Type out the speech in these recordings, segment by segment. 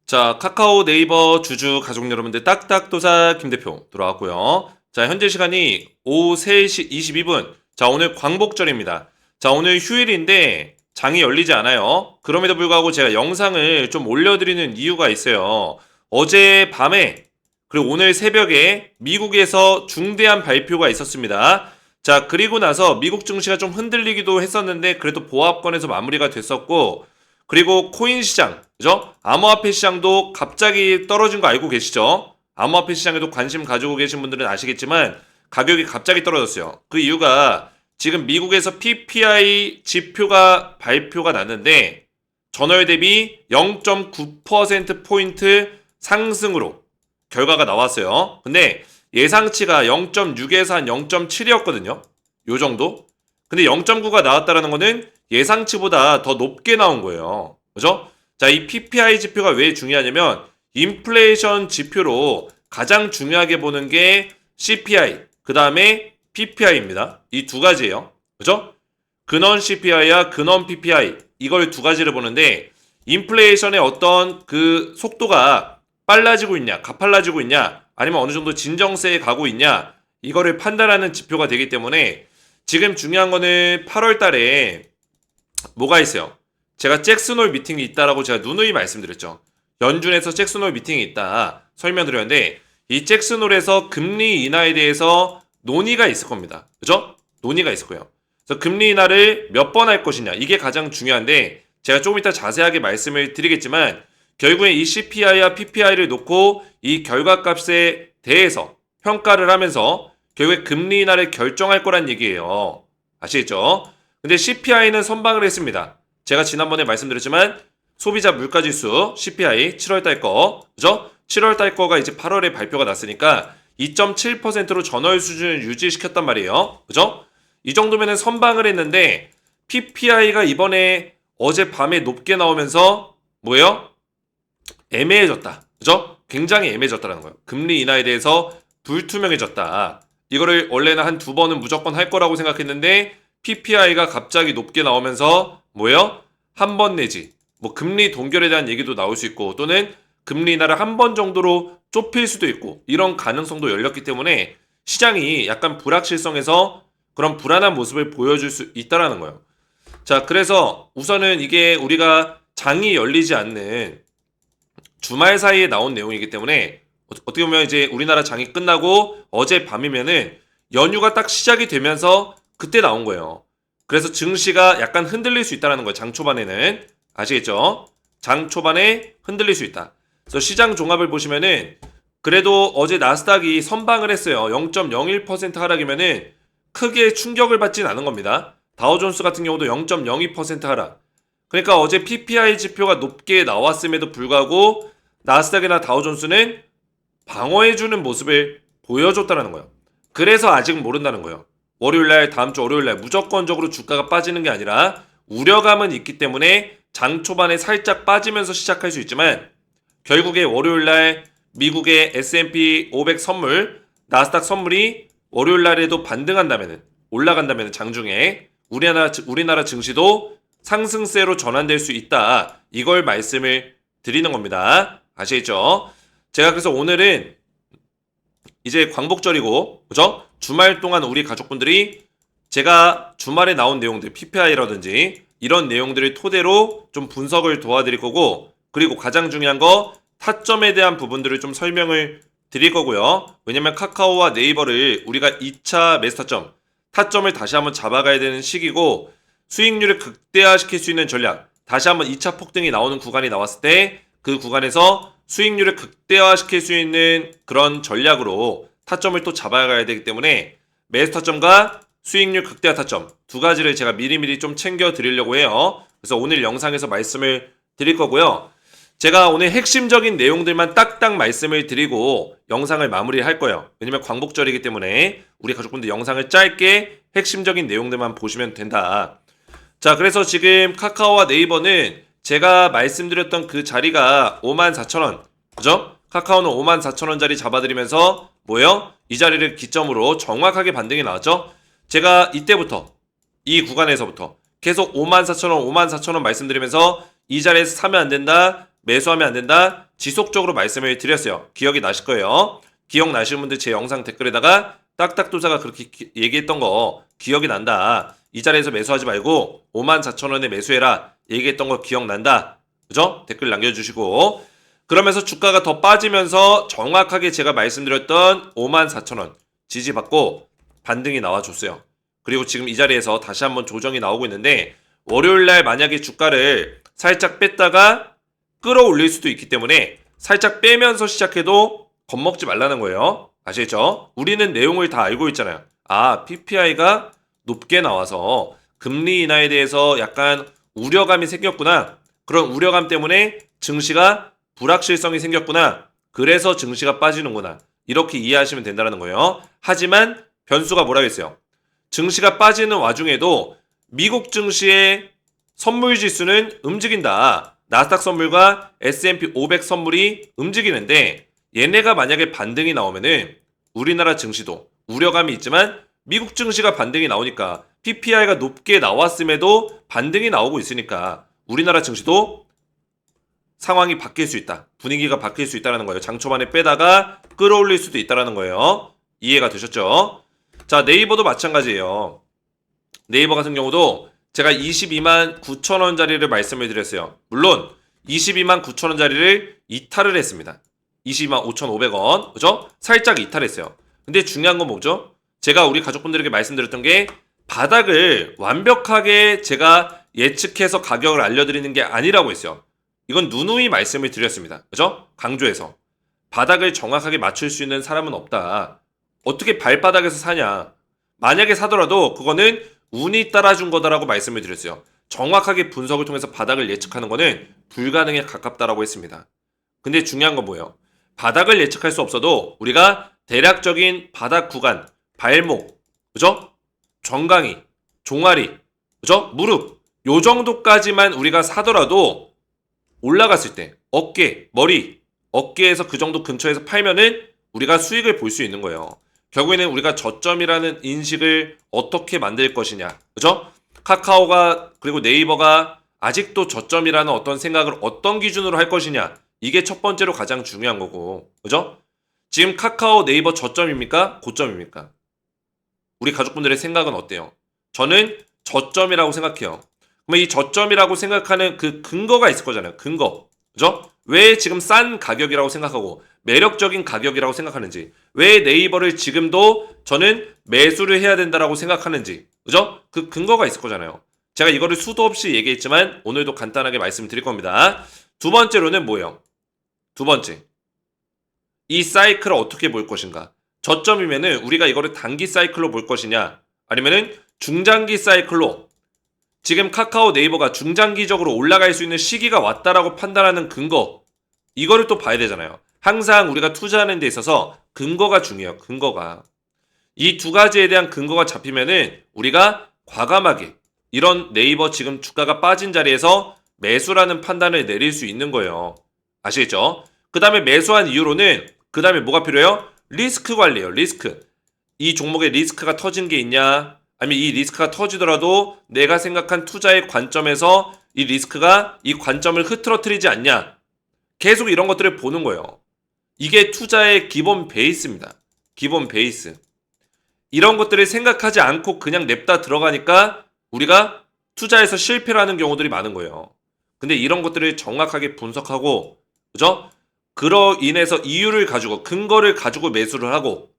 자, 카카오 네이버 주주 가족 여러분들 딱딱도사 김대표 돌아왔고요. 자, 현재 시간이 오후 3시 22분. 자, 오늘 광복절입니다. 자, 오늘 휴일인데 장이 열리지 않아요. 그럼에도 불구하고 제가 영상을 좀 올려드리는 이유가 있어요. 어제 밤에 그리고 오늘 새벽에 미국에서 중대한 발표가 있었습니다. 자, 그리고 나서 미국 증시가 좀 흔들리기도 했었는데 그래도 보합권에서 마무리가 됐었고, 그리고 코인 시장, 그죠? 암호화폐 시장도 갑자기 떨어진 거 알고 계시죠? 암호화폐 시장에도 관심 가지고 계신 분들은 아시겠지만 가격이 갑자기 떨어졌어요. 그 이유가 지금 미국에서 PPI 지표가 발표가 났는데 전월 대비 0.9%포인트 상승으로 결과가 나왔어요. 근데 예상치가 0.6에서 한 0.7이었거든요. 요 정도? 근데 0.9가 나왔다라는 거는 예상치보다 더 높게 나온 거예요. 그죠? 자, 이 PPI 지표가 왜 중요하냐면 인플레이션 지표로 가장 중요하게 보는 게 CPI, 그 다음에 PPI입니다. 이 두 가지예요. 그죠? 근원 CPI와 근원 PPI, 이걸 두 가지를 보는데 인플레이션의 어떤 그 속도가 빨라지고 있냐, 가팔라지고 있냐, 아니면 어느 정도 진정세에 가고 있냐, 이거를 판단하는 지표가 되기 때문에 지금 중요한 거는 8월 달에 뭐가 있어요? 제가 잭슨홀 미팅이 있다라고 제가 누누이 말씀드렸죠. 연준에서 잭슨홀 미팅이 있다 설명드렸는데 이 잭슨홀에서 금리 인하에 대해서 논의가 있을 겁니다. 그죠? 논의가 있을 거예요. 그래서 금리 인하를 몇 번 할 것이냐, 이게 가장 중요한데 제가 조금 이따 자세하게 말씀을 드리겠지만 결국에 이 CPI와 PPI를 놓고 이 결과값에 대해서 평가를 하면서 결국에 금리 인하를 결정할 거란 얘기예요. 아시겠죠? 근데 CPI는 선방을 했습니다. 제가 지난번에 말씀드렸지만 소비자 물가지수 CPI 7월달 거, 그죠? 7월달 거가 이제 8월에 발표가 났으니까 2.7%로 전월 수준을 유지시켰단 말이에요. 그죠? 이 정도면은 선방을 했는데 PPI가 이번에 어젯밤에 높게 나오면서 뭐예요? 애매해졌다. 그죠? 굉장히 애매해졌다는 거예요. 금리 인하에 대해서 불투명해졌다. 이거를 원래는 한 두 번은 무조건 할 거라고 생각했는데 PPI가 갑자기 높게 나오면서 뭐예요? 한 번 내지 뭐 금리 동결에 대한 얘기도 나올 수 있고 또는 금리 인하를 한 번 정도로 좁힐 수도 있고 이런 가능성도 열렸기 때문에 시장이 약간 불확실성에서 그런 불안한 모습을 보여줄 수 있다라는 거예요. 자, 그래서 우선은 이게 우리가 장이 열리지 않는 주말 사이에 나온 내용이기 때문에 어떻게 보면 이제 우리나라 장이 끝나고 어제 밤이면은 연휴가 딱 시작이 되면서 그때 나온 거예요. 그래서 증시가 약간 흔들릴 수 있다는 거예요. 장 초반에는. 아시겠죠? 장 초반에 흔들릴 수 있다. 그래서 시장 종합을 보시면은 그래도 어제 나스닥이 선방을 했어요. 0.01% 하락이면은 크게 충격을 받진 않은 겁니다. 다우존스 같은 경우도 0.02% 하락. 그러니까 어제 PPI 지표가 높게 나왔음에도 불구하고 나스닥이나 다우존스는 방어해주는 모습을 보여줬다는 거예요. 그래서 아직 모른다는 거예요. 월요일날, 다음 주 월요일날 무조건적으로 주가가 빠지는 게 아니라 우려감은 있기 때문에 장 초반에 살짝 빠지면서 시작할 수 있지만 결국에 월요일날 미국의 S&P 500 선물, 나스닥 선물이 월요일날에도 반등한다면 올라간다면 장중에 우리나라 증시도 상승세로 전환될 수 있다. 이걸 말씀을 드리는 겁니다. 아시겠죠? 제가 그래서 오늘은 이제 광복절이고, 그죠? 주말 동안 우리 가족분들이 제가 주말에 나온 내용들, PPI라든지 이런 내용들을 토대로 좀 분석을 도와드릴 거고, 그리고 가장 중요한 거 타점에 대한 부분들을 좀 설명을 드릴 거고요. 왜냐면 카카오와 네이버를 우리가 2차 매수타점, 타점을 다시 한번 잡아가야 되는 시기고 수익률을 극대화시킬 수 있는 전략, 다시 한번 2차 폭등이 나오는 구간이 나왔을 때 그 구간에서 수익률을 극대화시킬 수 있는 그런 전략으로 타점을 또 잡아가야 되기 때문에 매수 타점과 수익률 극대화 타점 두 가지를 제가 미리미리 좀 챙겨 드리려고 해요. 그래서 오늘 영상에서 말씀을 드릴 거고요. 제가 오늘 핵심적인 내용들만 딱딱 말씀을 드리고 영상을 마무리할 거예요. 왜냐면 광복절이기 때문에 우리 가족분들 영상을 짧게 핵심적인 내용들만 보시면 된다. 자, 그래서 지금 카카오와 네이버는 제가 말씀드렸던 그 자리가 54,000원, 그죠? 카카오는 54,000원짜리 잡아드리면서 뭐요? 이 자리를 기점으로 정확하게 반등이 나왔죠? 제가 이때부터 이 구간에서부터 계속 54,000원, 54,000원 말씀드리면서 이 자리에서 사면 안 된다, 매수하면 안 된다, 지속적으로 말씀을 드렸어요. 기억이 나실 거예요. 기억나시는 분들 제 영상 댓글에다가 딱딱도사가 그렇게 얘기했던 거 기억이 난다. 이 자리에서 매수하지 말고 54,000원에 매수해라. 얘기했던 거 기억난다. 그죠? 댓글 남겨주시고 그러면서 주가가 더 빠지면서 정확하게 제가 말씀드렸던 54,000원 지지받고 반등이 나와줬어요. 그리고 지금 이 자리에서 다시 한번 조정이 나오고 있는데 월요일날 만약에 주가를 살짝 뺐다가 끌어올릴 수도 있기 때문에 살짝 빼면서 시작해도 겁먹지 말라는 거예요. 아시겠죠? 우리는 내용을 다 알고 있잖아요. 아, PPI가 높게 나와서 금리 인하에 대해서 약간 우려감이 생겼구나. 그런 우려감 때문에 증시가 불확실성이 생겼구나. 그래서 증시가 빠지는구나. 이렇게 이해하시면 된다는 거예요. 하지만 변수가 뭐라고 했어요? 증시가 빠지는 와중에도 미국 증시의 선물 지수는 움직인다. 나스닥 선물과 S&P 500 선물이 움직이는데 얘네가 만약에 반등이 나오면은 우리나라 증시도 우려감이 있지만 미국 증시가 반등이 나오니까 PPI가 높게 나왔음에도 반등이 나오고 있으니까 우리나라 증시도 상황이 바뀔 수 있다. 분위기가 바뀔 수 있다는 거예요. 장 초반에 빼다가 끌어올릴 수도 있다는 거예요. 이해가 되셨죠? 자, 네이버도 마찬가지예요. 네이버 같은 경우도 제가 22만 9천원짜리를 말씀을 드렸어요. 물론 22만 9천원짜리를 이탈을 했습니다. 22만 5,500원. 그죠? 살짝 이탈했어요. 근데 중요한 건 뭐죠? 제가 우리 가족분들에게 말씀드렸던 게 바닥을 완벽하게 제가 예측해서 가격을 알려드리는 게 아니라고 했어요. 이건 누누이 말씀을 드렸습니다. 그죠? 강조해서. 바닥을 정확하게 맞출 수 있는 사람은 없다. 어떻게 발바닥에서 사냐. 만약에 사더라도 그거는 운이 따라준 거다라고 말씀을 드렸어요. 정확하게 분석을 통해서 바닥을 예측하는 거는 불가능에 가깝다라고 했습니다. 근데 중요한 건 뭐예요? 바닥을 예측할 수 없어도 우리가 대략적인 바닥 구간, 발목, 그죠? 정강이, 종아리, 그죠? 무릎, 요 정도까지만 우리가 사더라도 올라갔을 때 어깨, 머리, 어깨에서 그 정도 근처에서 팔면은 우리가 수익을 볼 수 있는 거예요. 결국에는 우리가 저점이라는 인식을 어떻게 만들 것이냐. 그죠? 카카오가 그리고 네이버가 아직도 저점이라는 어떤 생각을 어떤 기준으로 할 것이냐. 이게 첫 번째로 가장 중요한 거고. 그죠? 지금 카카오 네이버 저점입니까? 고점입니까? 우리 가족분들의 생각은 어때요? 저는 저점이라고 생각해요. 그러면 이 저점이라고 생각하는 그 근거가 있을 거잖아요. 근거. 그죠? 왜 지금 싼 가격이라고 생각하고 매력적인 가격이라고 생각하는지, 왜 네이버를 지금도 저는 매수를 해야 된다라고 생각하는지, 그죠? 그 근거가 있을 거잖아요. 제가 이거를 수도 없이 얘기했지만 오늘도 간단하게 말씀드릴 겁니다. 두 번째로는 뭐예요? 두 번째, 이 사이클을 어떻게 볼 것인가? 저점이면은 우리가 이거를 단기 사이클로 볼 것이냐, 아니면은 중장기 사이클로, 지금 카카오 네이버가 중장기적으로 올라갈 수 있는 시기가 왔다라고 판단하는 근거, 이거를 또 봐야 되잖아요. 항상 우리가 투자하는 데 있어서 근거가 중요해요. 근거가. 이 두 가지에 대한 근거가 잡히면은 우리가 과감하게 이런 네이버 지금 주가가 빠진 자리에서 매수라는 판단을 내릴 수 있는 거예요. 아시겠죠? 그 다음에 매수한 이유로는 그 다음에 뭐가 필요해요? 리스크 관리예요. 리스크. 이 종목에 리스크가 터진 게 있냐? 아니면 이 리스크가 터지더라도 내가 생각한 투자의 관점에서 이 리스크가 이 관점을 흐트러뜨리지 않냐? 계속 이런 것들을 보는 거예요. 이게 투자의 기본 베이스입니다. 기본 베이스. 이런 것들을 생각하지 않고 그냥 냅다 들어가니까 우리가 투자에서 실패를 하는 경우들이 많은 거예요. 근데 이런 것들을 정확하게 분석하고, 그죠? 그로 인해서 이유를 가지고, 근거를 가지고 매수를 하고,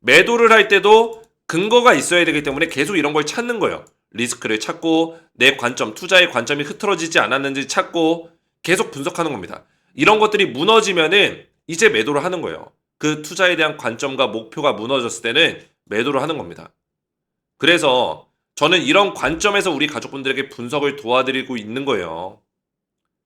매도를 할 때도 근거가 있어야 되기 때문에 계속 이런 걸 찾는 거예요. 리스크를 찾고, 내 관점, 투자의 관점이 흐트러지지 않았는지 찾고, 계속 분석하는 겁니다. 이런 것들이 무너지면은 이제 매도를 하는 거예요. 그 투자에 대한 관점과 목표가 무너졌을 때는 매도를 하는 겁니다. 그래서 저는 이런 관점에서 우리 가족분들에게 분석을 도와드리고 있는 거예요.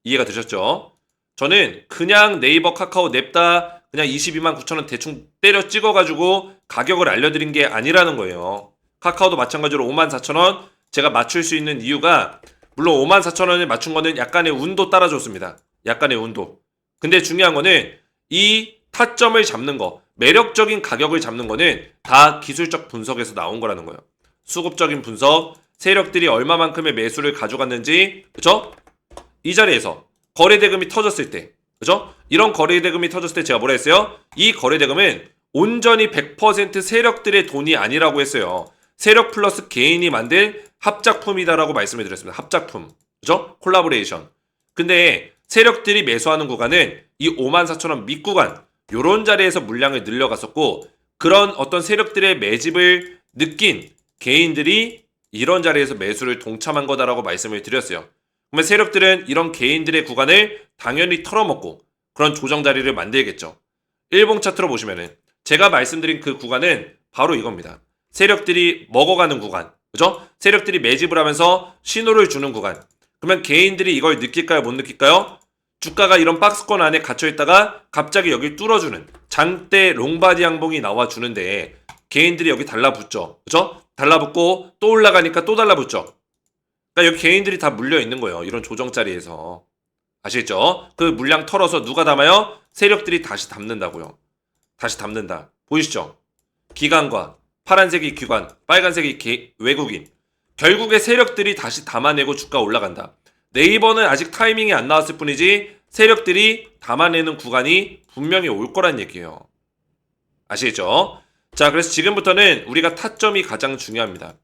이해가 되셨죠? 저는 그냥 네이버 카카오 냅다 그냥 22만 9천원 대충 때려 찍어가지고 가격을 알려드린 게 아니라는 거예요. 카카오도 마찬가지로 5만 4천원 제가 맞출 수 있는 이유가, 물론 5만 4천원을 맞춘 거는 약간의 운도 따라줬습니다. 약간의 운도. 근데 중요한 거는 이 타점을 잡는 거, 매력적인 가격을 잡는 거는 다 기술적 분석에서 나온 거라는 거예요. 수급적인 분석, 세력들이 얼마만큼의 매수를 가져갔는지, 그쵸? 이 자리에서 거래 대금이 터졌을 때, 그죠? 이런 거래대금이 터졌을 때 제가 뭐라 했어요? 이 거래대금은 온전히 100% 세력들의 돈이 아니라고 했어요. 세력 플러스 개인이 만든 합작품이다라고 말씀을 드렸습니다. 합작품. 그죠? 콜라보레이션. 근데 세력들이 매수하는 구간은 이 54,000원 밑구간 요런 자리에서 물량을 늘려갔었고 그런 어떤 세력들의 매집을 느낀 개인들이 이런 자리에서 매수를 동참한 거다라고 말씀을 드렸어요. 그러면 세력들은 이런 개인들의 구간을 당연히 털어먹고 그런 조정 자리를 만들겠죠. 일봉 차트로 보시면은 제가 말씀드린 그 구간은 바로 이겁니다. 세력들이 먹어가는 구간. 그죠? 세력들이 매집을 하면서 신호를 주는 구간. 그러면 개인들이 이걸 느낄까요? 못 느낄까요? 주가가 이런 박스권 안에 갇혀있다가 갑자기 여기 뚫어주는 장대 롱바디 양봉이 나와주는데 개인들이 여기 달라붙죠. 그죠? 달라붙고 또 올라가니까 또 달라붙죠. 그러니까 여기 개인들이 다 물려있는 거예요. 이런 조정 자리에서. 아시겠죠? 그 물량 털어서 누가 담아요? 세력들이 다시 담는다고요. 다시 담는다. 보이시죠? 기관과 파란색이 기관, 빨간색이 외국인. 결국에 세력들이 다시 담아내고 주가 올라간다. 네이버는 아직 타이밍이 안 나왔을 뿐이지 세력들이 담아내는 구간이 분명히 올 거란 얘기예요. 아시겠죠? 자, 그래서 지금부터는 우리가 타점이 가장 중요합니다.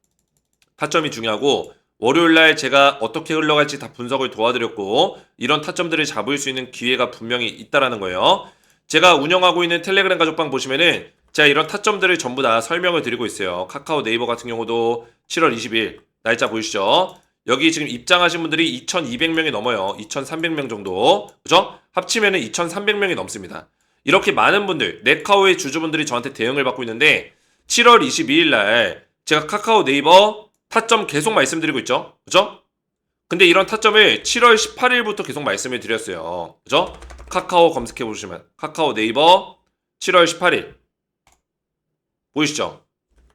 타점이 중요하고 월요일날 제가 어떻게 흘러갈지 다 분석을 도와드렸고 이런 타점들을 잡을 수 있는 기회가 분명히 있다라는 거예요. 제가 운영하고 있는 텔레그램 가족방 보시면은 제가 이런 타점들을 전부 다 설명을 드리고 있어요. 카카오 네이버 같은 경우도 7월 20일 날짜 보이시죠? 여기 지금 입장하신 분들이 2,200명이 넘어요. 2,300명 정도. 그죠? 합치면은 2,300명이 넘습니다. 이렇게 많은 분들, 네카오의 주주분들이 저한테 대응을 받고 있는데 7월 22일 날 제가 카카오 네이버 타점 계속 말씀드리고 있죠. 그죠? 근데 이런 타점을 7월 18일부터 계속 말씀을 드렸어요. 그죠? 카카오 검색해 보시면 카카오 네이버 7월 18일 보이시죠?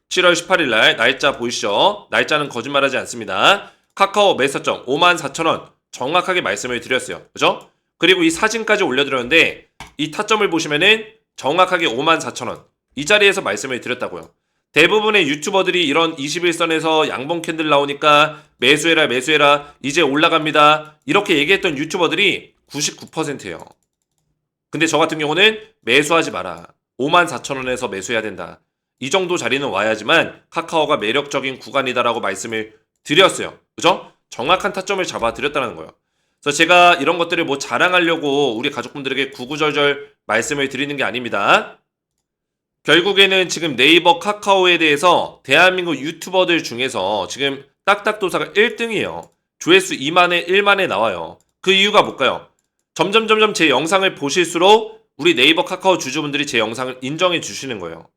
7월 18일 날 날짜 보이시죠? 날짜는 거짓말하지 않습니다. 카카오 매수점 54,000원 정확하게 말씀을 드렸어요. 그죠? 그리고 이 사진까지 올려드렸는데 이 타점을 보시면은 정확하게 54,000원 이 자리에서 말씀을 드렸다고요. 대부분의 유튜버들이 이런 21선에서 양봉 캔들 나오니까 매수해라 매수해라 이제 올라갑니다. 이렇게 얘기했던 유튜버들이 99%예요. 근데 저 같은 경우는 매수하지 마라. 54,000원에서 매수해야 된다. 이 정도 자리는 와야지만 카카오가 매력적인 구간이다라고 말씀을 드렸어요. 그죠? 정확한 타점을 잡아드렸다는 거예요. 그래서 제가 이런 것들을 뭐 자랑하려고 우리 가족분들에게 구구절절 말씀을 드리는 게 아닙니다. 결국에는 지금 네이버 카카오에 대해서 대한민국 유튜버들 중에서 지금 딱딱도사가 1등이에요. 조회수 2만에 1만에 나와요. 그 이유가 뭘까요? 점점 제 영상을 보실수록 우리 네이버 카카오 주주분들이 제 영상을 인정해 주시는 거예요.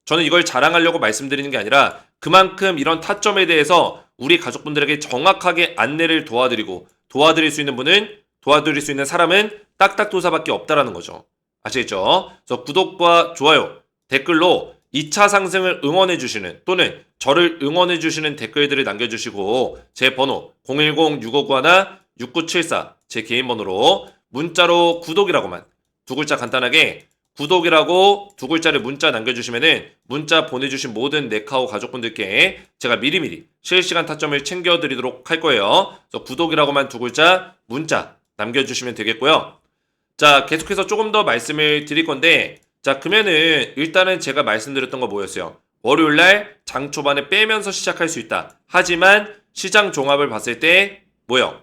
저는 이걸 자랑하려고 말씀드리는 게 아니라 그만큼 이런 타점에 대해서 우리 가족분들에게 정확하게 안내를 도와드릴 수 있는 분은 도와드릴 수 있는 사람은 딱딱도사밖에 없다라는 거죠. 아시겠죠? 그래서 구독과 좋아요, 댓글로 2차 상승을 응원해 주시는 또는 저를 응원해 주시는 댓글들을 남겨주시고 제 번호 010-6591-6974 제 개인 번호로 문자로 구독이라고만 두 글자 간단하게 구독이라고 두 글자를 문자 남겨주시면은 문자 보내주신 모든 네카오 가족분들께 제가 미리미리 실시간 타점을 챙겨드리도록 할 거예요. 그래서 구독이라고만 두 글자 문자 남겨주시면 되겠고요. 자, 계속해서 조금 더 말씀을 드릴 건데 자, 그러면은 일단은 제가 말씀드렸던 거 뭐였어요? 월요일날 장 초반에 빼면서 시작할 수 있다. 하지만 시장 종합을 봤을 때 뭐요?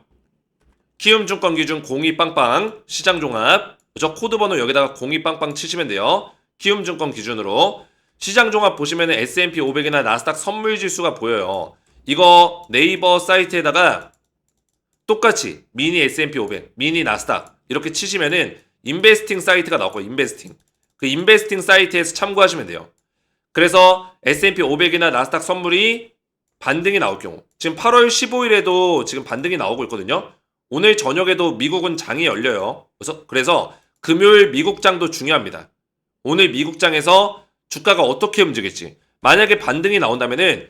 키움증권 기준 02빵빵 시장 종합 저 코드 번호 여기다가 02빵빵 치시면 돼요. 키움증권 기준으로 시장 종합 보시면은 S&P 500이나 나스닥 선물 지수가 보여요. 이거 네이버 사이트에다가 똑같이 미니 S&P 500, 미니 나스닥 이렇게 치시면은 인베스팅 사이트가 나올 거예요. 인베스팅. 그 인베스팅 사이트에서 참고하시면 돼요. 그래서 S&P 500이나 나스닥 선물이 반등이 나올 경우 지금 8월 15일에도 지금 반등이 나오고 있거든요. 오늘 저녁에도 미국은 장이 열려요. 그래서 금요일 미국장도 중요합니다. 오늘 미국장에서 주가가 어떻게 움직일지. 만약에 반등이 나온다면은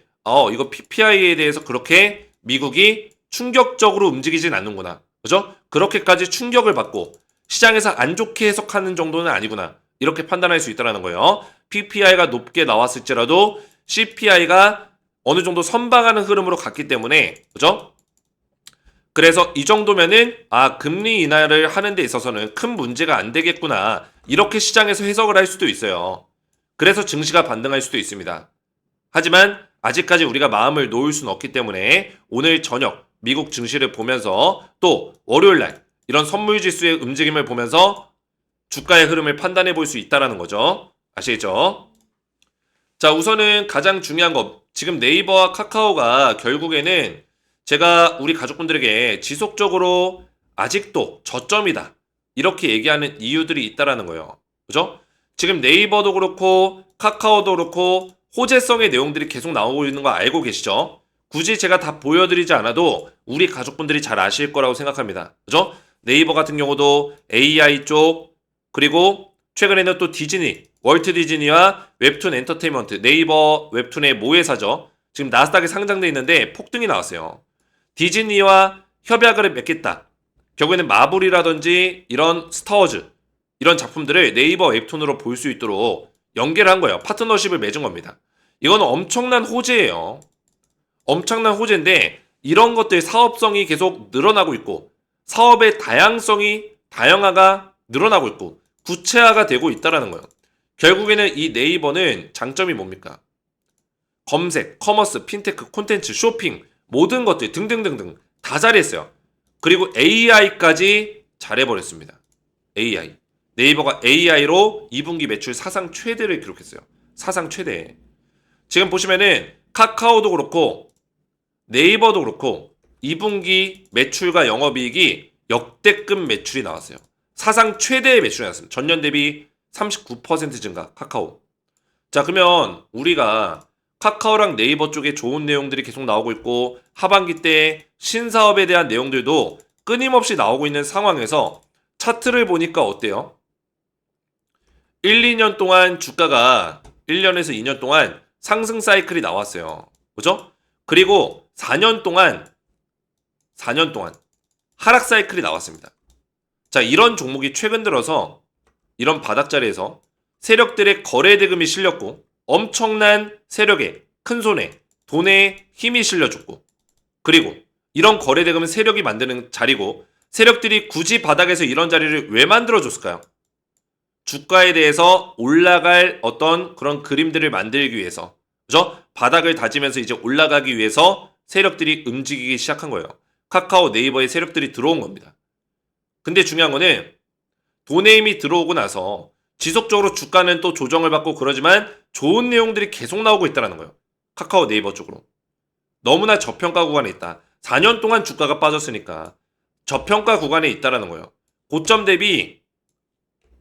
이거 PPI에 대해서 그렇게 미국이 충격적으로 움직이진 않는구나. 그죠? 그렇게까지 충격을 받고 시장에서 안 좋게 해석하는 정도는 아니구나. 이렇게 판단할 수 있다는 거예요. PPI가 높게 나왔을지라도 CPI가 어느 정도 선방하는 흐름으로 갔기 때문에 그죠? 그래서 이 정도면은 금리 인하를 하는 데 있어서는 큰 문제가 안 되겠구나. 이렇게 시장에서 해석을 할 수도 있어요. 그래서 증시가 반등할 수도 있습니다. 하지만 아직까지 우리가 마음을 놓을 수는 없기 때문에 오늘 저녁 미국 증시를 보면서 또 월요일날 이런 선물 지수의 움직임을 보면서 주가의 흐름을 판단해 볼 수 있다는 거죠. 아시겠죠? 자, 우선은 가장 중요한 거, 지금 네이버와 카카오가 결국에는 제가 우리 가족분들에게 지속적으로 아직도 저점이다 이렇게 얘기하는 이유들이 있다라는 거예요. 그죠? 지금 네이버도 그렇고 카카오도 그렇고 호재성의 내용들이 계속 나오고 있는 거 알고 계시죠? 굳이 제가 다 보여드리지 않아도 우리 가족분들이 잘 아실 거라고 생각합니다. 그죠? 네이버 같은 경우도 AI 쪽, 그리고 최근에는 또 디즈니, 월트 디즈니와 웹툰 엔터테인먼트, 네이버 웹툰의 모회사죠. 지금 나스닥에 상장돼 있는데 폭등이 나왔어요. 디즈니와 협약을 맺겠다. 결국에는 마블이라든지 이런 스타워즈, 이런 작품들을 네이버 웹툰으로 볼 수 있도록 연계를 한 거예요. 파트너십을 맺은 겁니다. 이건 엄청난 호재예요. 엄청난 호재인데 이런 것들 사업성이 계속 늘어나고 있고 사업의 다양화가 늘어나고 있고 구체화가 되고 있다는 거예요. 결국에는 이 네이버는 장점이 뭡니까? 검색, 커머스, 핀테크, 콘텐츠, 쇼핑 모든 것들 등등등등 다 잘했어요. 그리고 AI까지 잘해버렸습니다. AI. 네이버가 AI로 2분기 매출 사상 최대를 기록했어요. 사상 최대. 지금 보시면은 카카오도 그렇고 네이버도 그렇고 2분기 매출과 영업이익이 역대급 매출이 나왔어요. 사상 최대의 매출이 나왔습니다. 전년 대비 39% 증가 카카오. 자, 그러면 우리가 카카오랑 네이버 쪽에 좋은 내용들이 계속 나오고 있고 하반기 때 신사업에 대한 내용들도 끊임없이 나오고 있는 상황에서 차트를 보니까 어때요? 1, 2년 동안 주가가 1년에서 2년 동안 상승 사이클이 나왔어요. 그죠? 그리고 4년 동안 하락 사이클이 나왔습니다. 자, 이런 종목이 최근 들어서 이런 바닥자리에서 세력들의 거래 대금이 실렸고 엄청난 세력의 큰 손에 돈에 힘이 실려줬고 그리고 이런 거래 대금은 세력이 만드는 자리고 세력들이 굳이 바닥에서 이런 자리를 왜 만들어줬을까요? 주가에 대해서 올라갈 어떤 그런 그림들을 만들기 위해서 그죠? 바닥을 다지면서 이제 올라가기 위해서 세력들이 움직이기 시작한 거예요. 카카오, 네이버의 세력들이 들어온 겁니다. 근데 중요한 거는 돈의 힘이 들어오고 나서 지속적으로 주가는 또 조정을 받고 그러지만 좋은 내용들이 계속 나오고 있다는 거예요. 카카오, 네이버 쪽으로. 너무나 저평가 구간에 있다. 4년 동안 주가가 빠졌으니까 저평가 구간에 있다는 거예요. 고점 대비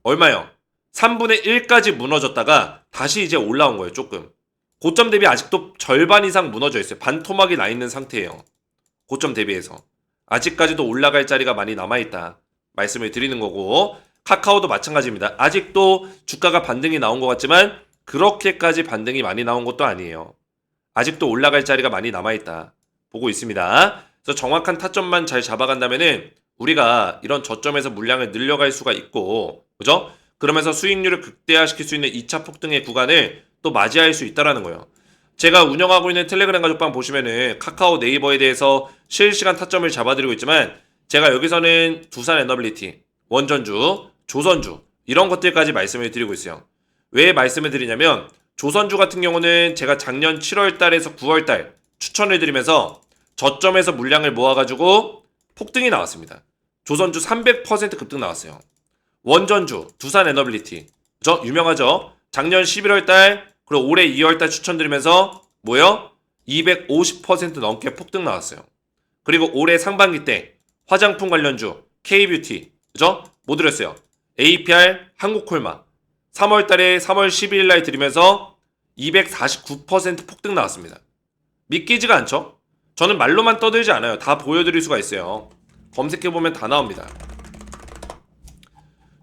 얼마요? 3분의 1까지 무너졌다가 다시 이제 올라온 거예요. 조금. 고점 대비 아직도 절반 이상 무너져 있어요. 반토막이 나 있는 상태예요. 고점 대비해서. 아직까지도 올라갈 자리가 많이 남아있다. 말씀을 드리는 거고 카카오도 마찬가지입니다. 아직도 주가가 반등이 나온 것 같지만 그렇게까지 반등이 많이 나온 것도 아니에요. 아직도 올라갈 자리가 많이 남아있다. 보고 있습니다. 그래서 정확한 타점만 잘 잡아간다면은 우리가 이런 저점에서 물량을 늘려갈 수가 있고 그죠? 그러면서 수익률을 극대화시킬 수 있는 2차 폭등의 구간을 또 맞이할 수 있다는 거예요. 제가 운영하고 있는 텔레그램 가족방 보시면은 카카오, 네이버에 대해서 실시간 타점을 잡아드리고 있지만 제가 여기서는 두산 에너빌리티, 원전주, 조선주 이런 것들까지 말씀을 드리고 있어요. 왜 말씀을 드리냐면 조선주 같은 경우는 제가 작년 7월 달에서 9월 달 추천을 드리면서 저점에서 물량을 모아가지고 폭등이 나왔습니다. 조선주 300% 급등 나왔어요. 원전주, 두산 에너빌리티 저 유명하죠? 작년 11월 달 그리고 올해 2월 달 추천드리면서 뭐요? 250% 넘게 폭등 나왔어요. 그리고 올해 상반기 때 화장품 관련주 K뷰티 그죠? 뭐 드렸어요? APR 한국콜마 3월 달에 3월 12일 날 드리면서 249% 폭등 나왔습니다. 믿기지가 않죠? 저는 말로만 떠들지 않아요. 다 보여드릴 수가 있어요. 검색해보면 다 나옵니다.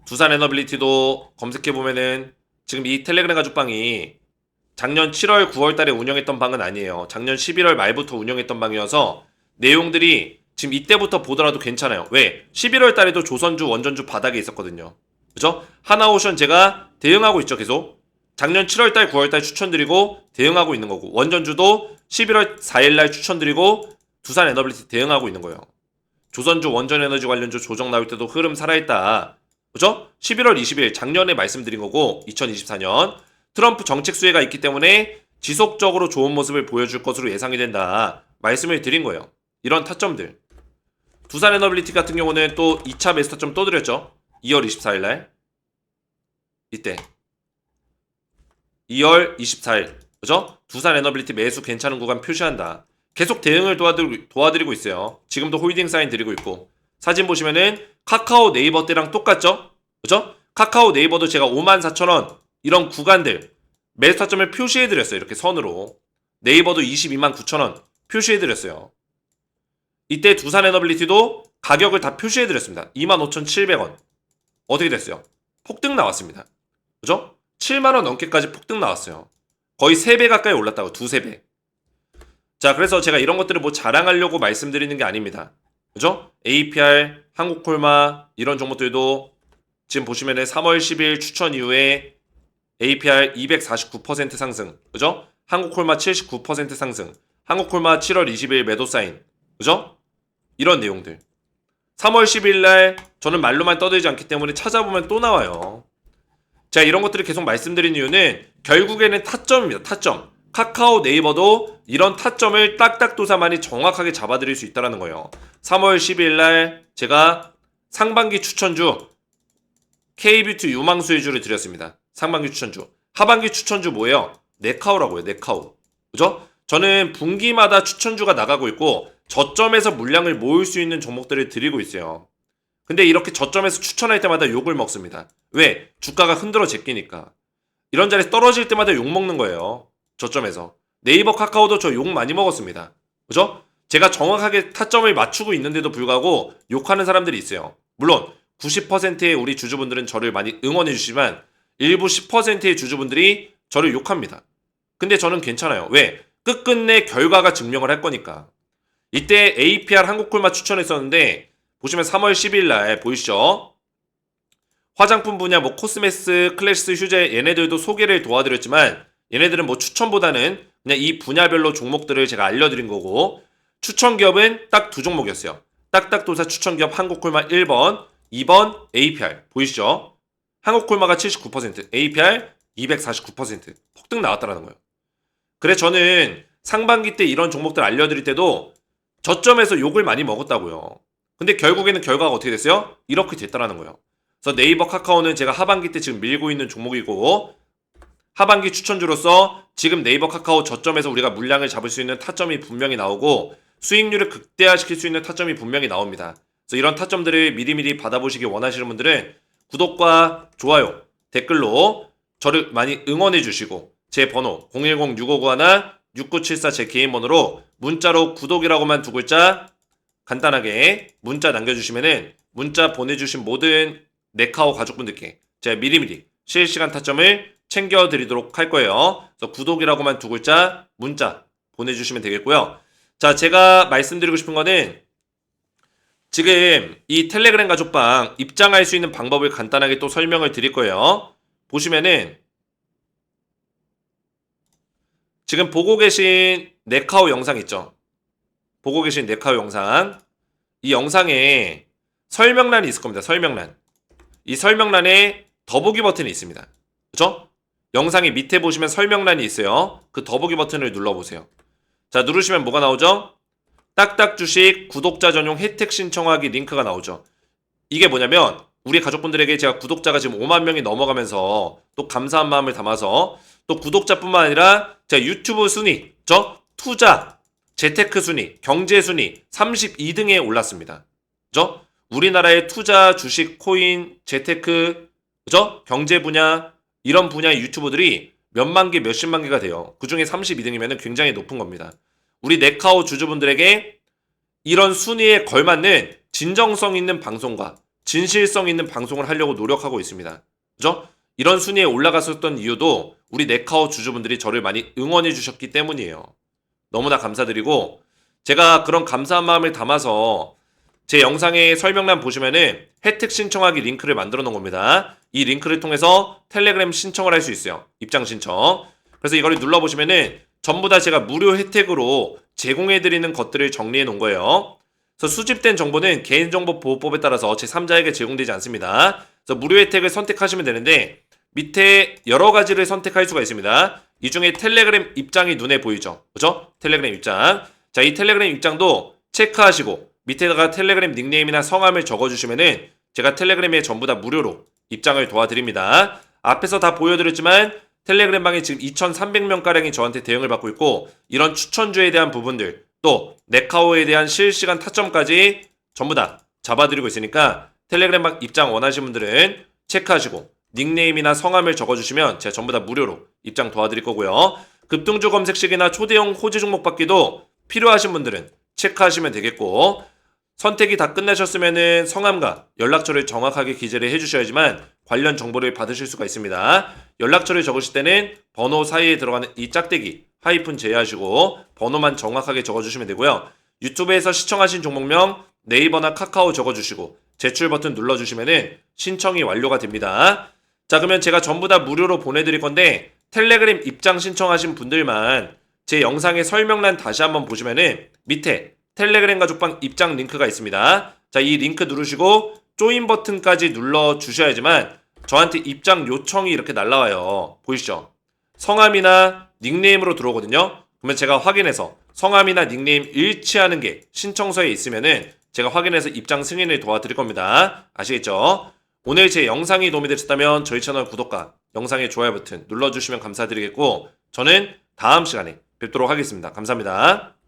두산 에너빌리티도 검색해보면은 지금 이 텔레그램 가족방이 작년 7월 9월 달에 운영했던 방은 아니에요. 작년 11월 말부터 운영했던 방이어서 내용들이 지금 이때부터 보더라도 괜찮아요. 왜? 11월 달에도 조선주, 원전주 바닥에 있었거든요. 그죠? 하나오션 제가 대응하고 있죠, 계속. 작년 7월 달, 9월 달 추천드리고 대응하고 있는 거고 원전주도 11월 4일 날 추천드리고 두산 에너빌리티 대응하고 있는 거예요. 조선주 원전에너지 관련주 조정 나올 때도 흐름 살아있다. 그죠? 11월 20일 작년에 말씀드린 거고 2024년 트럼프 정책 수혜가 있기 때문에 지속적으로 좋은 모습을 보여줄 것으로 예상이 된다. 말씀을 드린 거예요. 이런 타점들. 두산 에너빌리티 같은 경우는 또 2차 매수 타점 또 드렸죠. 2월 24일 날. 이때. 2월 24일. 그죠? 두산 에너빌리티 매수 괜찮은 구간 표시한다. 계속 대응을 도와드리고 있어요. 지금도 홀딩 사인 드리고 있고. 사진 보시면은 카카오 네이버 때랑 똑같죠? 그죠? 카카오 네이버도 제가 54,000원 이런 구간들 매수 타점을 표시해드렸어요. 이렇게 선으로. 네이버도 229,000원 표시해드렸어요. 이때 두산 에너빌리티도 가격을 다 표시해드렸습니다. 25,700원. 어떻게 됐어요? 폭등 나왔습니다. 그죠? 7만원 넘게까지 폭등 나왔어요. 거의 3배 가까이 올랐다고. 2~3배. 자, 그래서 제가 이런 것들을 뭐 자랑하려고 말씀드리는 게 아닙니다. 그죠? APR, 한국콜마 이런 종목들도 지금 보시면은 3월 10일 추천 이후에 APR 249% 상승. 그죠? 한국콜마 79% 상승. 한국콜마 7월 20일 매도 사인. 그죠? 이런 내용들. 3월 10일 날 저는 말로만 떠들지 않기 때문에 찾아보면 또 나와요. 제가 이런 것들을 계속 말씀드린 이유는 결국에는 타점입니다. 타점. 카카오 네이버도 이런 타점을 딱딱도사만이 정확하게 잡아드릴 수 있다는 거예요. 3월 10일 날 제가 상반기 추천주 K뷰티 유망수혜주를 드렸습니다. 상반기 추천주. 하반기 추천주 뭐예요? 네카오라고요. 네카오. 그죠? 저는 분기마다 추천주가 나가고 있고 저점에서 물량을 모을 수 있는 종목들을 드리고 있어요. 근데 이렇게 저점에서 추천할 때마다 욕을 먹습니다. 왜? 주가가 흔들어 제끼니까. 이런 자리에서 떨어질 때마다 욕 먹는 거예요. 저점에서. 네이버 카카오도 저 욕 많이 먹었습니다. 그죠? 제가 정확하게 타점을 맞추고 있는데도 불구하고 욕하는 사람들이 있어요. 물론 90%의 우리 주주분들은 저를 많이 응원해 주시지만 일부 10%의 주주분들이 저를 욕합니다. 근데 저는 괜찮아요. 왜? 끝끝내 결과가 증명을 할 거니까. 이때 APR 한국콜마 추천했었는데 보시면 3월 10일 날 보이시죠? 화장품 분야 뭐 코스메스, 클래스, 휴재 얘네들도 소개를 도와드렸지만 얘네들은 뭐 추천보다는 그냥 이 분야별로 종목들을 제가 알려드린 거고 추천 기업은 딱 두 종목이었어요. 딱딱도사 추천 기업 한국콜마 1번, 2번 APR 보이시죠? 한국콜마가 79%, APR 249% 폭등 나왔다라는 거예요. 그래 저는 상반기 때 이런 종목들 알려드릴 때도 저점에서 욕을 많이 먹었다고요. 근데 결국에는 결과가 어떻게 됐어요? 이렇게 됐다라는 거예요. 그래서 네이버 카카오는 제가 하반기 때 지금 밀고 있는 종목이고 하반기 추천주로서 지금 네이버 카카오 저점에서 우리가 물량을 잡을 수 있는 타점이 분명히 나오고 수익률을 극대화시킬 수 있는 타점이 분명히 나옵니다. 그래서 이런 타점들을 미리미리 받아보시기 원하시는 분들은 구독과 좋아요, 댓글로 저를 많이 응원해 주시고 제 번호 010-6591-6974 제 개인 번호로 문자로 구독이라고만 두 글자 간단하게 문자 남겨주시면은 문자 보내주신 모든 네카오 가족분들께 제가 미리미리 실시간 타점을 챙겨드리도록 할 거예요. 그래서 구독이라고만 두 글자 문자 보내주시면 되겠고요. 자, 제가 말씀드리고 싶은 거는 지금 이 텔레그램 가족방 입장할 수 있는 방법을 간단하게 또 설명을 드릴 거예요. 보시면은 지금 보고 계신 네카오 영상 있죠? 보고 계신 네카오 영상. 이 영상에 설명란이 있을 겁니다. 설명란. 이 설명란에 더보기 버튼이 있습니다. 그죠? 영상의 밑에 보시면 설명란이 있어요. 그 더보기 버튼을 눌러보세요. 자, 누르시면 뭐가 나오죠? 딱딱 주식 구독자 전용 혜택 신청하기 링크가 나오죠. 이게 뭐냐면 우리 가족분들에게 제가 구독자가 지금 5만 명이 넘어가면서 또 감사한 마음을 담아서 또 구독자뿐만 아니라 제가 유튜브 순위, 투자, 재테크 순위, 경제 순위 32등에 올랐습니다. 그죠? 우리나라의 투자, 주식, 코인, 재테크, 그죠? 경제 분야 이런 분야의 유튜버들이 몇만 개, 몇십만 개가 돼요. 그 중에 32등이면 굉장히 높은 겁니다. 우리 네카오 주주분들에게 이런 순위에 걸맞는 진정성 있는 방송과 진실성 있는 방송을 하려고 노력하고 있습니다. 그죠? 이런 순위에 올라갔었던 이유도 우리 네카오 주주분들이 저를 많이 응원해 주셨기 때문이에요. 너무나 감사드리고 제가 그런 감사한 마음을 담아서 제 영상의 설명란 보시면은 혜택 신청하기 링크를 만들어 놓은 겁니다. 이 링크를 통해서 텔레그램 신청을 할 수 있어요. 입장 신청. 그래서 이거를 눌러보시면은 전부 다 제가 무료 혜택으로 제공해드리는 것들을 정리해 놓은 거예요. 그래서 수집된 정보는 개인정보보호법에 따라서 제3자에게 제공되지 않습니다. 그래서 무료 혜택을 선택하시면 되는데 밑에 여러 가지를 선택할 수가 있습니다. 이 중에 텔레그램 입장이 눈에 보이죠? 그죠? 텔레그램 입장. 자, 이 텔레그램 입장도 체크하시고 밑에다가 텔레그램 닉네임이나 성함을 적어주시면은 제가 텔레그램에 전부 다 무료로 입장을 도와드립니다. 앞에서 다 보여드렸지만 텔레그램 방에 지금 2,300명가량이 저한테 대응을 받고 있고 이런 추천주에 대한 부분들 또 네카오에 대한 실시간 타점까지 전부 다 잡아드리고 있으니까 텔레그램 방 입장 원하시는 분들은 체크하시고 닉네임이나 성함을 적어주시면 제가 전부 다 무료로 입장 도와드릴 거고요. 급등주 검색식이나 초대형 호재 종목 받기도 필요하신 분들은 체크하시면 되겠고 선택이 다 끝나셨으면은 성함과 연락처를 정확하게 기재를 해주셔야지만 관련 정보를 받으실 수가 있습니다. 연락처를 적으실 때는 번호 사이에 들어가는 이 짝대기 하이픈 제외하시고 번호만 정확하게 적어주시면 되고요. 유튜브에서 시청하신 종목명 네이버나 카카오 적어주시고 제출 버튼 눌러주시면은 신청이 완료가 됩니다. 자, 그러면 제가 전부 다 무료로 보내드릴 건데 텔레그램 입장 신청하신 분들만 제 영상의 설명란 다시 한번 보시면은 밑에 텔레그램 가족방 입장 링크가 있습니다. 자, 이 링크 누르시고 조인 버튼까지 눌러주셔야지만 저한테 입장 요청이 이렇게 날라와요. 보이시죠? 성함이나 닉네임으로 들어오거든요. 그러면 제가 확인해서 성함이나 닉네임 일치하는 게 신청서에 있으면은 제가 확인해서 입장 승인을 도와드릴 겁니다. 아시겠죠? 오늘 제 영상이 도움이 되셨다면 저희 채널 구독과 영상의 좋아요 버튼 눌러주시면 감사드리겠고 저는 다음 시간에 뵙도록 하겠습니다. 감사합니다.